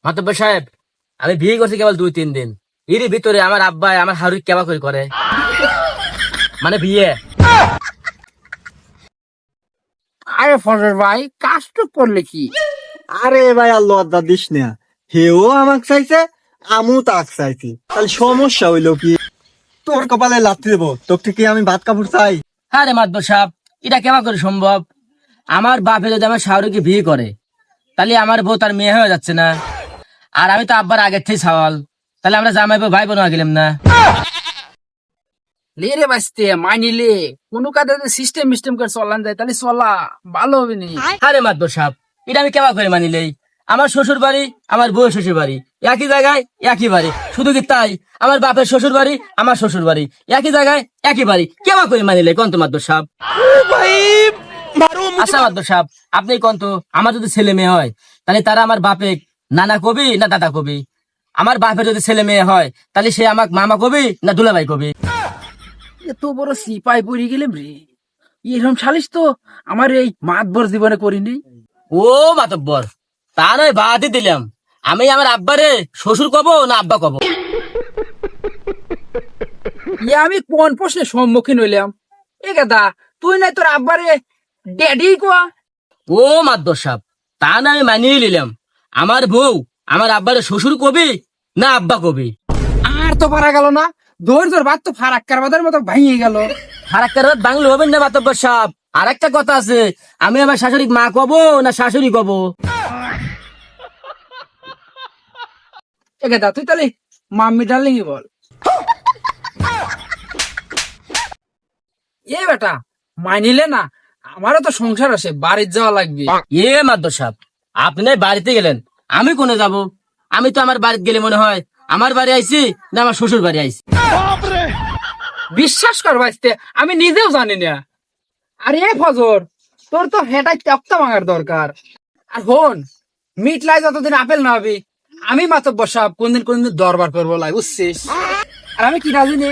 মাতব্বর সাহেব, আমি বিয়ে করছি কেবল 2-3 দিন। এর ভিতরে আমার আব্বা আমার হারুই কেবা করে মানে বিয়ে। আরে ফজর ভাই, কাজটা করলে কি? আরে ভাই আল্লাহ আদা দিস না, হেও আমাকে চাইছে, আমু তাক চাইছি, তাহলে সমস্যা হইলো কি? তোর কপালে লাথি দেবো, তোর থেকে আমি ভাত কাপড় চাই? হ্যাঁ রে মাতব্বর সাহেব, এটা কেবা করে সম্ভব? আমার বাপে যদি আমার শাহরুখকে বিয়ে করে, তাহলে আমার বউ তার মেয়ে হয়ে যাচ্ছে না? আর আমি তো আব্বার আগের থেকে সওয়াল, তাহলে আমরা জামাই বউ ভাই বোন হয়ে গেলাম না? লে রে বাঁচতে মাইনিলে কোনো কাজে সিস্টেম মিস্টেম করে চলান যায়, তাহলে চলা ভালো হবে নি। আরে মাতব্বর সাহেব, এটা আমি কেবা করে মানিলেই? আমার শ্বশুর বাড়ি, আমার বউয়ের শ্বশুর বাড়ি একই জায়গায়, একই বাড়ি। শুধু কি তাই, আমার বাপের শ্বশুর বাড়ি, আমার শ্বশুর বাড়ি একই জায়গায়, একই বাড়ি। কেবা করে মানিলে কোন তো মাতব্বর সাহেব? আচ্ছা মাতব্বর সাহেব, আপনি কোন তো, আমার যদি ছেলে মেয়ে হয়, তাহলে তারা আমার বাপে নানা কবি না দাদা কবি? আমার বাপের যদি ছেলে মেয়ে হয়, তাহলে সে আমাকে মামা কবি না দুলাভাই কবি? এত বড় সিপাই পড়ে গেলাম রে, এরকম সালিশ তো আমার এই মাতবর জীবনে করিনি। ও মাতব্বর, তা নয় বাদই দিলাম, আমি আমার আব্বারে শ্বশুর কব না আব্বা কব? আমি কোন প্রশ্নের সম্মুখীন হইলাম? এ গাদা, তুই নাই তোর আব্বারে ড্যাডি কোয়া? ও মাতব্বর সাহেব, তা না আমি মানিয়ে নিলাম, আমার বউ আমার আব্বারে শ্বশুর কবি না আব্বা কবি? আর তো পারা গেল না, ধৈর্যর বাদ তো ফারাক্কার বাদের মতো ভাঙিয়ে গেল। ফারাক্কার বাংলা হবেন না মাতব্বর সাহেব। আর একটা কথা আছে, আমি আমার শাশুড়ি মা কব না শাশুড়ি কব? এ গাদা, তুই তাহলে মাম্মি ডার্লিং বল। এ বেটা, মানিলে না, আমারও তো সংসার আছে, বাড়ির যাওয়া লাগবে। এ মাতব্বর সাহেব, আপনি বাড়িতে গেলেন, আমি কোনে যাব? আমি তো আমার বাড়িতে গেলে মনে হয় আমার বাড়ি আইছি না আমার শ্বশুর বাড়ি আইছি। বিশ্বাস কর ভাইস্তে, আমি নিজেও জানি না। আরে ফজর, তোর তো হেটাই চাপ্তা ভাঙার দরকার। আর হন, মিটলাই যতদিন আপেল না হবে, আমি মাতব্বর সাহেব কোনদিন দরবার করবো লাই, বুঝছিস? আর আমি কি রাজি নে?